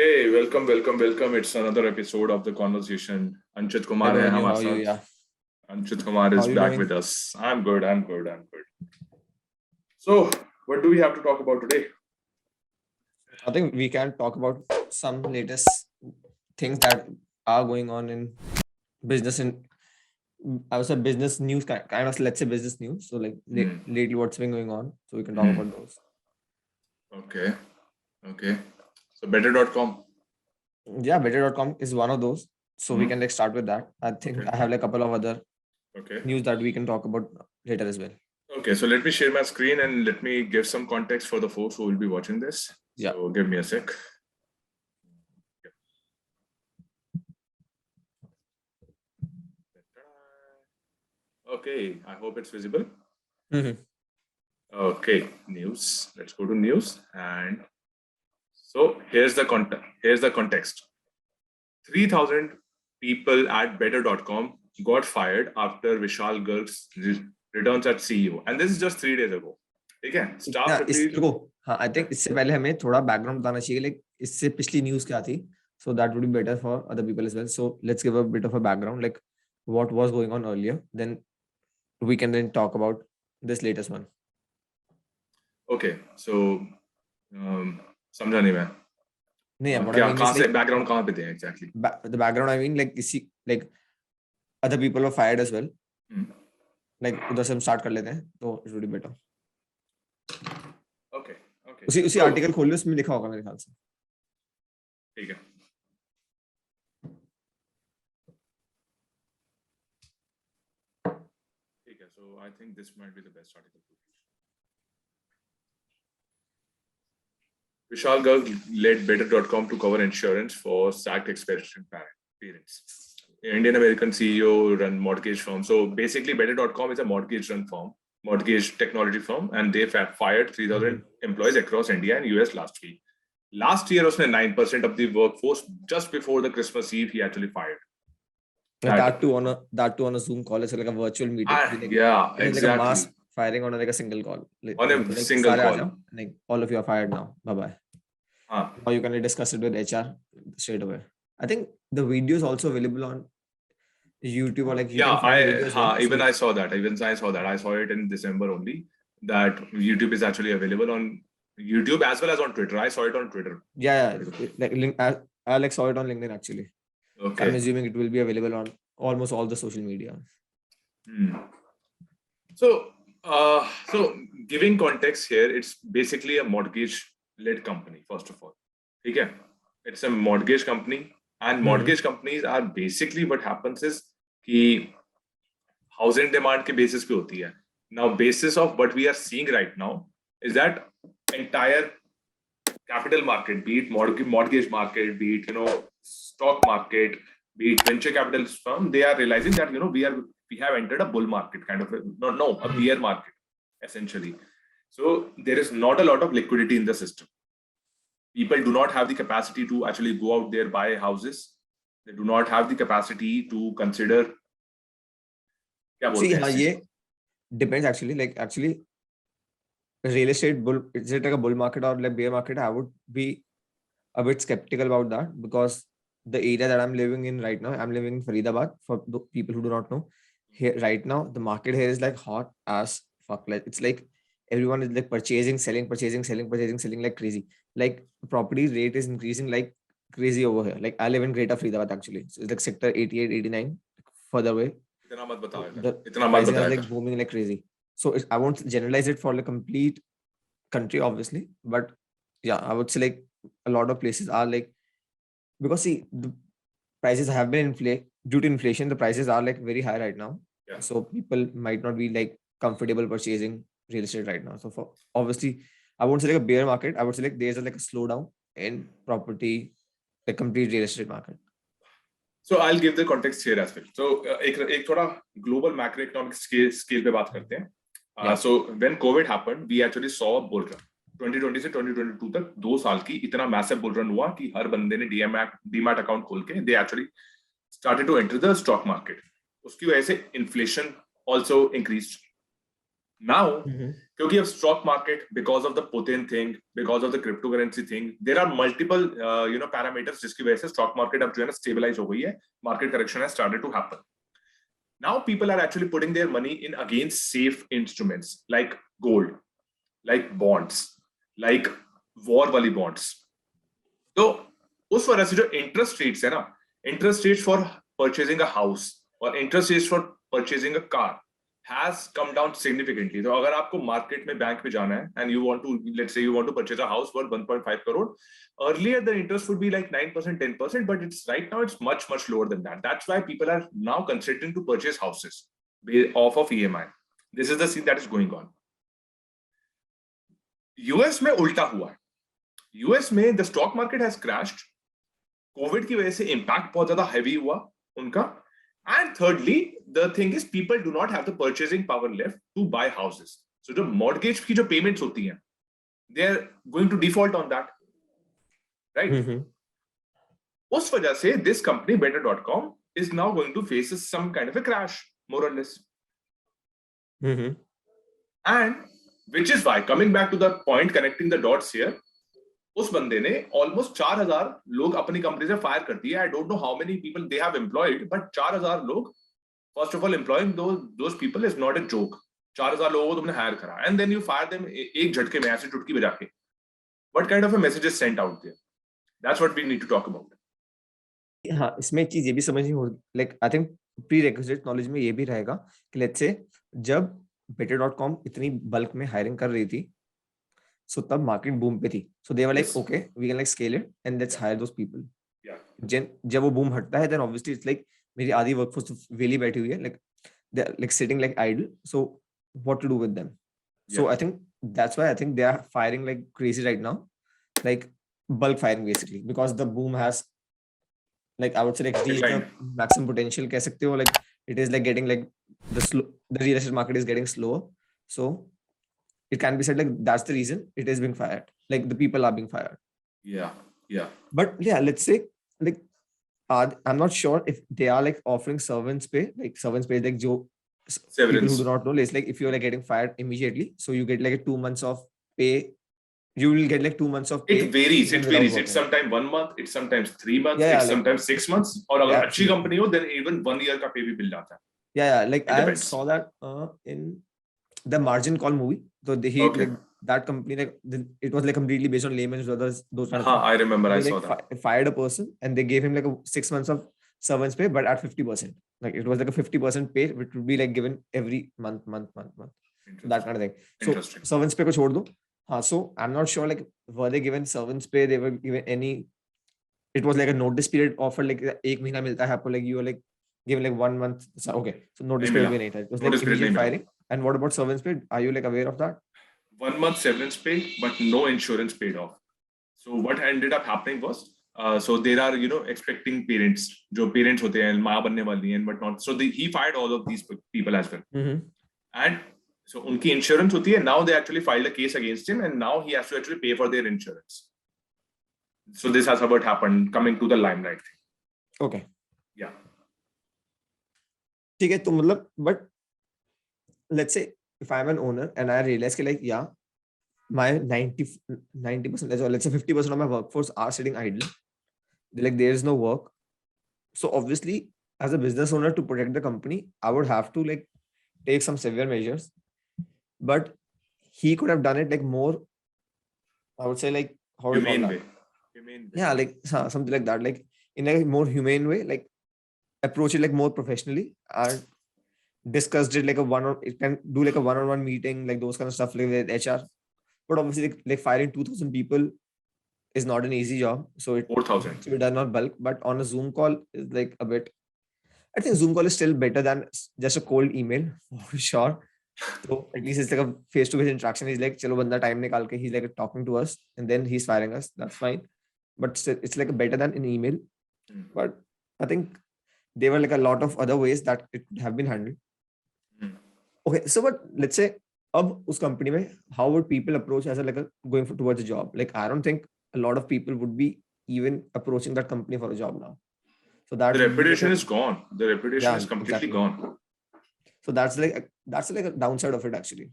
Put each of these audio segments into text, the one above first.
Hey, welcome. It's another episode of the conversation. Anchit Kumar Hello, है Vanu. How हमारे are you? साथ. Yeah. Anchit Kumar How is are you back doing? with us. I'm good. So, what do we have to talk about today? I think we can talk about some latest things that are going on in business and I would say business news, kind of, let's say business news. So like Hmm. lately what's been going on. So we can talk about those. Okay. So, better.com. Yeah, better.com is one of those. So we can like start with that. I think Okay. I have like a couple of other Okay. news that we can talk about later as well. Okay. So, let me share my screen and let me give some context for the folks who will be watching this. Yeah. So, give me a sec. Okay. I hope it's visible. Okay. News. Let's go to news. And so, here's the context. 3,000 people at better.com got fired after Vishal Garg's returns as CEO. And this is just 3 days ago. Okay? Staff repeat. हाँ, I think इससे पहले हमें थोड़ा background बताना चाहिए, like इससे पिछली news क्या थी, so that would be better for other people as well. So let's give a bit of a background, like what was going on earlier, then we can then talk about this latest one. Okay, so समझा नहीं मैं. नहीं, what क्या I mean कहाँ is से like background कहाँ पे थे exactly? the background I mean like इसी like other people were fired as well. Like उधर से हम start कर लेते हैं, तो it would be better. Okay. उसी आर्टिकल खोल लो, उसमें लिखा होगा मेरे ख्याल से. ठीक है. So I think this might be the best article to read. Vishal Garg led better.com to cover insurance for sacked expectant parents. Indian American CEO run mortgage firm. So basically better.com is a mortgage technology firm, and they fired 3,000 employees across India and US last week. Last year, was 9% of the workforce. Just before the Christmas Eve, he actually fired. That too on a Zoom call. It's like a virtual meeting. Yeah, exactly. Like a mass firing on like a single call. On a single call. Like all of you are fired now. Bye-bye. Now you can discuss it with HR straight away. I think the video is also available on YouTube or like you can find videos. I saw that. I saw it in December only. That YouTube is actually available on YouTube as well as on Twitter. I saw it on Twitter. Yeah. I like saw it on LinkedIn actually. Okay. So I'm assuming it will be available on almost all the social media. So giving context here, it's basically a mortgage-led company. First of all, okay, it's a mortgage company, and mortgage companies are basically what happens is कि housing demand के basis पे होती है. Now, basis of what we are seeing right now is that entire capital market, be it mortgage market, be it stock market, be it venture capital firm, they are realizing that we have entered a bull market, kind of a bear market essentially. So there is not a lot of liquidity in the system. People do not have the capacity to actually go out there, buy houses. They do not have the capacity to consider. See, yeah, depends actually. Like actually, real estate bull, is it like a bull market or like bear market? I would be a bit skeptical about that because the area that I'm living in right now, I'm living in Faridabad. For the people who do not know, here right now the market here is like hot as fuck. Like it's like everyone is like purchasing, selling like crazy. Like property rate is increasing like crazy over here. Like I live in Greater Faridabad actually. So it's like sector 88, 89 further away. The prices are like booming like crazy. So I won't generalize it for the complete country, obviously, but yeah, I would say like a lot of places are like, because see, the prices have been due to inflation, the prices are like very high right now. Yeah. So people might not be like comfortable purchasing real estate right now. So for obviously, I won't say like a bear market. I would say like there's like a slowdown in property, the complete real estate market. So I'll give the context here as well. So एक थोड़ा global macroeconomic scale पे बात करते हैं. So when COVID happened, we actually saw a bull run. 2020 से 2022 तक 2 साल की इतना massive bull run हुआ कि हर बंदे ने डीमैट अकाउंट खोल के they actually started to enter the stock market. उसकी वजह से inflation also increased. Now, क्योंकि अब stock market, because of the Putin thing, because of the cryptocurrency thing, there are multiple parameters जिसकी वजह से stock market अब जो है ना stabilize हो गई है, market correction has started to happen. Now people are actually putting their money in against safe instruments like gold, like bonds, like war वाली bonds. तो उस वजह से जो interest rates है ना, interest rates for purchasing a house और interest rates for purchasing a car has come down significantly. तो अगर आपको मार्केट में बैंक में जाना है and you want to, let's say you want to purchase a house worth 1.5 crore, earlier the interest would be like 9%, 10%, but it's right now it's much lower than that. That's why people are now considering to purchase houses off of EMI. This is the scene that is going on. US में उल्टा हुआ है. US में the stock market has crashed. Covid की वजह से impact बहुत ज्यादा हैवी हुआ उनका. And thirdly, the thing is people do not have the purchasing power left to buy houses. So जो mortgage की जो payments होती हैं, they are going to default on that, right? उस वजह से this company better.com is now going to face some kind of a crash, more or less. And which is why, coming back to the point, connecting the dots here, उस बंदे ने almost 4000 लोग अपनी company से fire कर दिए. I don't know how many people they have employed, but 4000 लोग, first of all employing those people is not a joke. 4000 लोगों को तुमने हायर करा and then you fire them एक झटके में, ऐसे चुटकी बजा के. What kind of a message is sent out there? That's what we need to talk about. हां, इसमें एक चीज ये भी समझनी हो, like I think pre requisite knowledge में ये भी रहेगा कि लेट्स से जब better.com इतनी बल्क में हायरिंग कर रही थी, so तब मार्केट बूम पे थी. So they were like, okay, we can like scale it and let's hire those people. जब वो बूम हटता है, then obviously it's like मेरी आधी वर्कफोर्स वेली बैठी हुई है, like they're like sitting like idle. So what to do with them? So I think that's why I think they are firing like crazy right now, like bulk firing basically, because the boom has, like I would say, like reached the maximum potential. कह सकते हो, like it is like getting like the real estate market is getting slower. So it can be said like that's the reason it is being fired. Like the people are being fired. Yeah. But yeah, let's say like I'm not sure if they are like offering servants pay, like jo people who do not know. It's like if you're like getting fired immediately, so you get like 2 months of pay. You will get like 2 months of pay. It varies. It's sometimes 1 month. It's sometimes 3 months. It's sometimes 6 months. और अगर अच्छी company हो, then even 1 year का pay भी मिल जाता है. Yeah. Like I saw that in the Margin Call movie. So like that company, like it was like completely based on Lehman Brothers, those kind of things. I remember. I saw that. Fired a person and they gave him like 6 months of servants pay, but at 50%. Like it was like a 50% pay, which would be like given every month. That kind of thing. So servants pay को छोड़ दो. So I'm not sure like were they given servants pay? They were given any. It was like a notice period offer, like 1 महीना मिलता है आपको, like you were like given like 1 month. Okay, so notice period भी नहीं था. It was like immediate firing. And what about severance pay? Are you like aware of that? 1 month severance pay, but no insurance paid off. So what ended up happening was, so there are expecting parents, जो parents होते हैं, माँ बनने वाली हैं, but not. So he fired all of these people as well. And so उनकी insurance होती है. Now they actually filed a case against him, and now he has to actually pay for their insurance. So this has what happened, coming to the limelight thing. Okay. Yeah. ठीक है, तो मतलब, but let's say if I'm an owner and I realize that like my 90% or let's say 50% of my workforce are sitting idle, like there is no work. So obviously as a business owner, to protect the company, I would have to like take some severe measures. But he could have done it like more, I would say, like how humane way. Yeah, like something like that, like in a more humane way, like approach it like more professionally and discussed it like it can do like a one-on-one meeting, like those kind of stuff, like with HR. But obviously like firing 2000 people is not an easy job, so it 4000 should be done on bulk. But on a Zoom call is like a bit, I think Zoom call is still better than just a cold email for sure. So at least it's like a face-to-face interaction. He's like, chalo banda time nikal ke, he's like talking to us and then he's firing us. That's fine, but still, it's like better than an email. But I think there were like a lot of other ways that it could have been handled. Okay, so but let's say अब उस company में, how would people approach as a like going towards a job? Like I don't think a lot of people would be even approaching that company for a job now. So that the reputation is gone. The reputation is completely gone. So that's like a downside of it actually.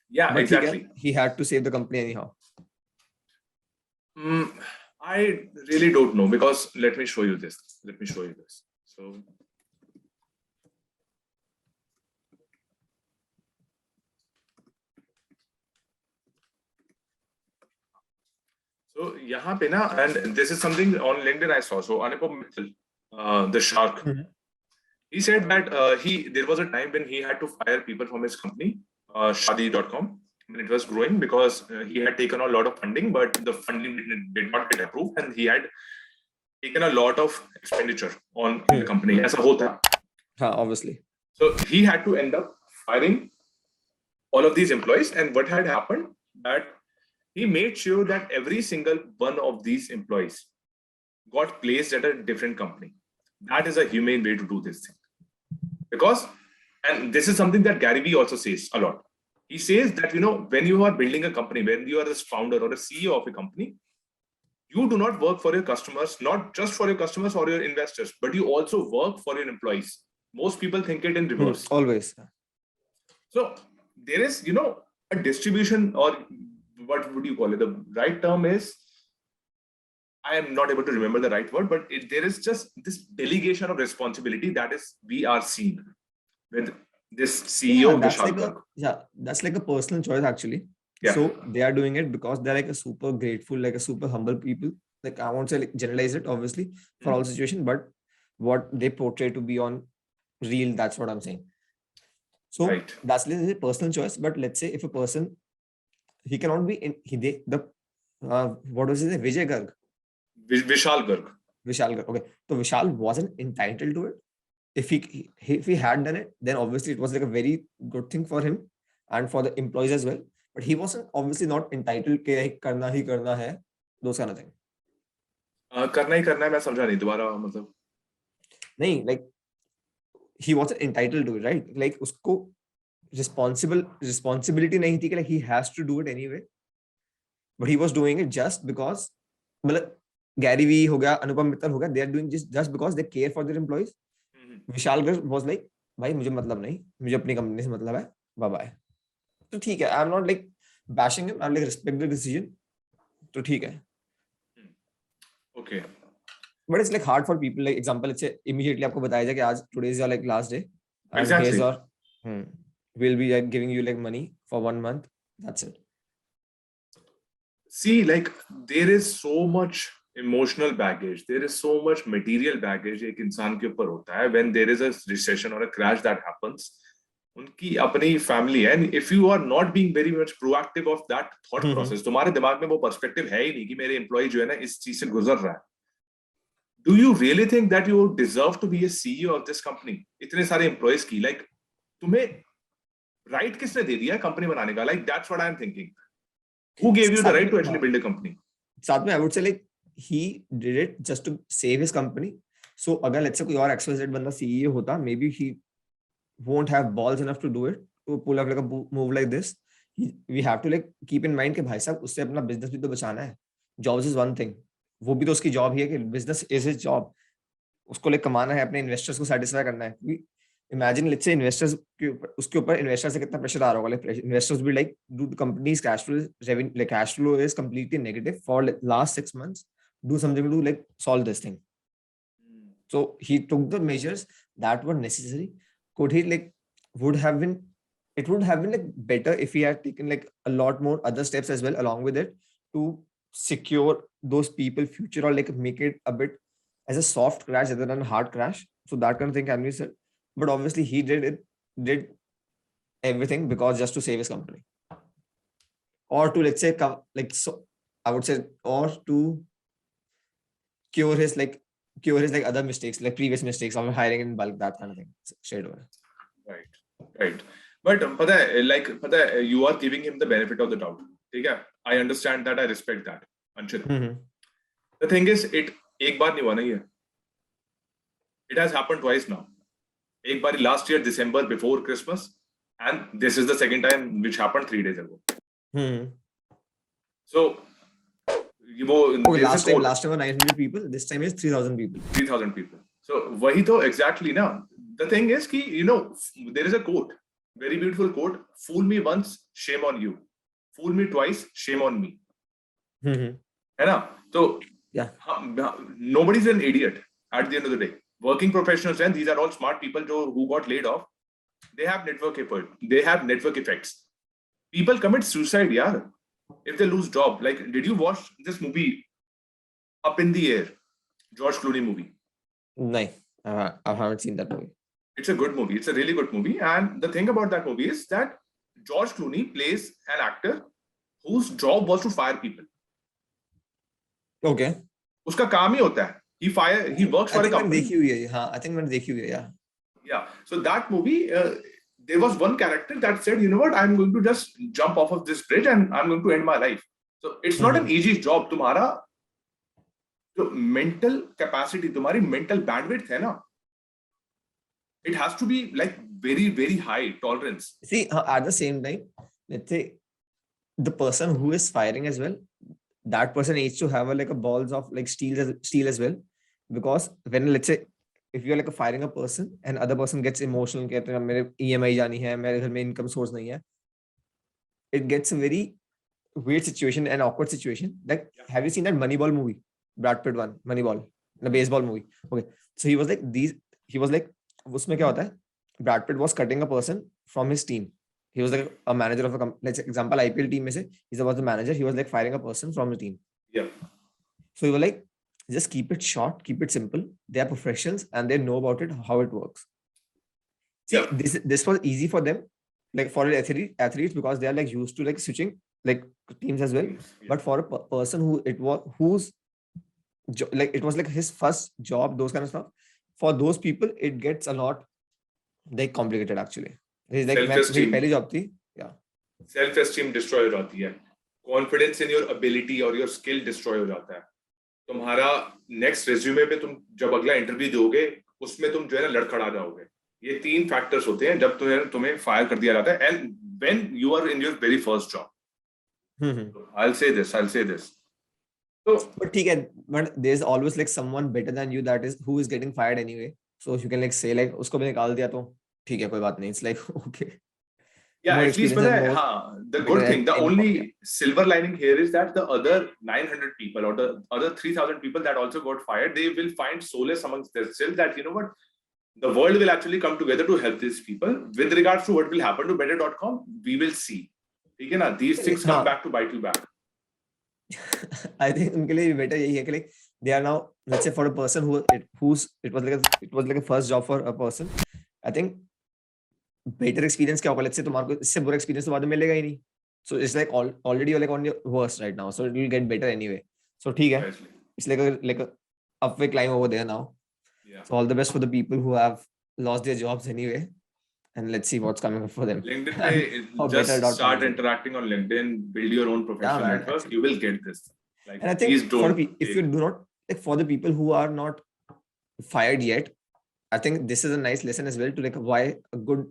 Yeah, but exactly. he had to save the company anyhow. I really don't know, because let me show you this. So यहाँ पे ना, and this is something on LinkedIn I saw. So Anupam Mittal, the shark, he said that there was a time when he had to fire people from his company, Shadi.com, when it was growing, because he had taken a lot of funding, but the funding did not get approved, and he had taken a lot of expenditure on the company. As a hota. Obviously. So he had to end up firing all of these employees, and what had happened that he made sure that every single one of these employees got placed at a different company. That is a humane way to do this thing. Because, and this is something that Gary Vee also says a lot. He says that, when you are building a company, when you are a founder or a CEO of a company, you do not work for your customers, not just for your customers or your investors, but you also work for your employees. Most people think it in reverse. Always. So there is, a distribution, or what would you call it? The right term is, I am not able to remember the right word, but there is just this delegation of responsibility that is we are seeing with this CEO, Vishal Garg. That's like a personal choice actually. Yeah. So they are doing it because they're like a super grateful, like a super humble people. Like I won't say like generalize it, obviously, for all situations, but what they portray to be on real, that's what I'm saying. So that's a personal choice. But let's say if a person, he cannot be in what was his name? Vijay Garg. Vishal Garg. Okay. So Vishal wasn't entitled to it. If he had done it, then obviously it was like a very good thing for him and for the employees as well. But he wasn't obviously not entitled के करना ही करना है, those kind of thing. करना ही करना है, मैं समझा नहीं दोबारा, मतलब नहीं, like he wasn't entitled to it, right? Like उसको responsibility नहीं थी कि like he has to do it anyway, but he was doing it just because, मतलब Gary Vee हो गया, अनुपम मित्तल हो गया, they are doing just because they care for their employees. Vishal Garg was like, भाई मुझे मतलब नहीं, मुझे अपनी कंपनी से मतलब है, बाय बाय. तो ठीक है, I'm not like bashing him, I'm like respect the decision. तो ठीक है. Okay. But it's like hard for people, like example, let's say immediately आपको बताया जाए कि आज today is your like last day, and exactly. here's your we'll be like giving you like money for 1 month. That's it. See, like there is so much emotional baggage, there is so much material baggage एक इंसान के ऊपर होता है when there is a recession or a crash that happens. उनकी अपनी family है, and if you are not being very much proactive of that thought process, तुम्हारे दिमाग में वो पर्सपेक्टिव है ही नहीं कि मेरे एम्प्लॉय जो है ना इस चीज से गुजर रहा है. Do you really think that you deserve to be a CEO of this company? इतने सारे एम्प्लॉयज की, like तुम्हें राइट किसने दे दिया कंपनी बनाने का? Like that's what I am thinking. Who gave you the right to actually build a company? साथ में I would say like he did it just to save his company. So अगर let's say कोई और XYZ बंदा CEO होता, maybe he won't have balls enough to do it, to pull up like a move like this. We have to like keep in mind कि भाई साहब उससे अपना business भी तो बचाना है. Jobs is one thing. वो भी तो उसकी job ही है कि business is his job. उसको like कमाना है, अपने investors को satisfy करना है. Imagine let's say investors उसके ऊपर investor से कितना pressure आ रहा होगा. Like investors be like, dude, company's cash flow revenue, like cash flow is completely negative for like last 6 months. Do something to like solve this thing. So he took the measures that were necessary. Could he like would have been like better if he had taken like a lot more other steps as well along with it to secure those people future, or like make it a bit as a soft crash rather than a hard crash. So that kind of thing can be said. But obviously he did everything because just to save his company, or to let's say like, so I would say, or to cure his like other mistakes, like previous mistakes of hiring in bulk, that kind of thing. Straight away. Right. But पता है, you are giving him the benefit of the doubt. ठीक है? I understand that, I respect that. Anshit. The thing is, it एक बार नहीं हुआ ना ये. It has happened twice now. एक बार last year December before Christmas, and this is the second time which happened 3 days ago. So last time were 900 people. This time is 3,000 people. 3,000 people. So वही तो exactly ना. The thing is कि there is a quote very beautiful quote. Fool me once, shame on you. Fool me twice, shame on me. है ना? So yeah, nobody's an idiot at the end of the day. Working professionals, and these are all smart people who got laid off. They have network effort. They have network effects. People commit suicide, yeah, if they lose job. Like, did you watch this movie, Up in the Air, George Clooney movie? No, I haven't seen that movie. It's a good movie. It's a really good movie. And the thing about that movie is that George Clooney plays an actor whose job was to fire people. Okay. उसका काम ही होता है. He works for a company. देखी हुई है. हाँ, I think मैंने देखी हुई है. Yeah. Yeah. So that movie, there was one character that said, you know what, I'm going to just jump off of this bridge and I'm going to end my life. So it's not an easy job. तुम्हारा जो mental capacity, तुम्हारी mental bandwidth है ना, it has to be like very, very high tolerance. See, at the same time, let's say the person who is firing as well, that person needs to have a balls of like steel as well, because when, let's say, if you're like firing a person and other person gets emotional, कहते हैं मेरे EMI जानी है, मेरे घर में income source नहीं है, it gets a very weird situation and awkward situation. Like, have you seen that Moneyball movie? Brad Pitt one, Moneyball, the baseball movie. Okay, so he was like, उसमें क्या होता है? Brad Pitt was cutting a person from his team. He was like a manager of a company. Let's say, example, IPL team में से, he was the manager. He was like firing a person from the team. Yeah. So he was like, just keep it short, keep it simple. They are professionals and they know about it, how it works. See, yeah. This was easy for them, like for athletes, because they are like used to like switching like teams as well. Yeah. But for a person it was like his first job, those kind of stuff. For those people, it gets a lot like complicated actually. It's like मेरी पहली job थी. Yeah. Self-esteem destroy हो जाती है. Confidence in your ability or your skill destroy हो जाता है. तुम्हारा नेक्स्ट रेज्यूमे पे तुम जब अगला इंटरव्यू दोगे उसमें तुम जो है ना लड़खड़ा जाओगे. ये 3 फैक्टर्स होते हैं जब तुम्हें फायर कर दिया जाता है, and when you are in your very first job. I'll say this. So, but ठीक है, but there's always like someone better than you that is who is getting fired anyway. So if you can like say like उसको भी निकाल दिया तो ठीक है, कोई बात नहीं. It's like okay. Yeah, at least पता है, हाँ, the good thing, the only silver lining here is that the other 900 people or the other 3,000 people that also got fired, they will find solace amongst themselves that, you know what, the world will actually come together to help these people. With regards to what will happen to better.com, we will see. ठीक है ना, these things come back to bite you back. I think उनके लिए better यही है कि like they are now, let's say for a person it was like a first job for a person. I think better experience क्या होगा, let's say तुम्हारे को इससे बुरा experience तो बाद में मिलेगा ही नहीं. So it's like already you're like on your worst right now, so it will get better anyway. So ठीक है, it's like a upway climb over there now. Yeah. So all the best for the people who have lost their jobs anyway, and let's see what's coming up for them. LinkedIn, just start interacting on LinkedIn, build your own professional network. Actually, you will get this. Like, and I think if you do not, like for the people who are not fired yet, I think this is a nice lesson as well to like why a good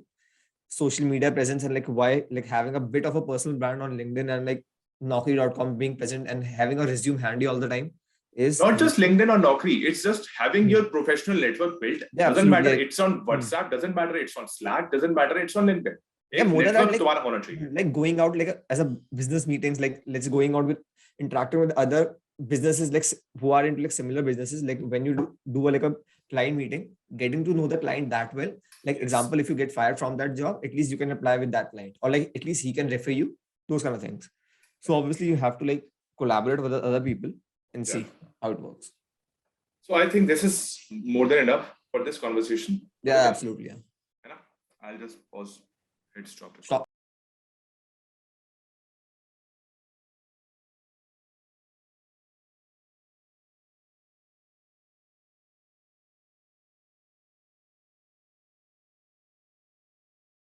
social media presence and like why like having a bit of a personal brand on LinkedIn and like Naukri.com being present and having a resume handy all the time is not just LinkedIn or Naukri. It's just having your professional network built. Yeah, doesn't matter. It's on WhatsApp. Doesn't matter. It's on Slack. Doesn't matter. It's on LinkedIn. Yeah, more than that, like going out like as a business meetings, like let's going out with interacting with other businesses like who are into like similar businesses. Like when you do like a client meeting, getting to know the client that well. Like example, if you get fired from that job, at least you can apply with that client, or like at least he can refer you. Those kind of things. So obviously you have to like collaborate with other people and see how it works. So I think this is more than enough for this conversation. Yeah, absolutely. Yeah. I'll just pause. Hit stop.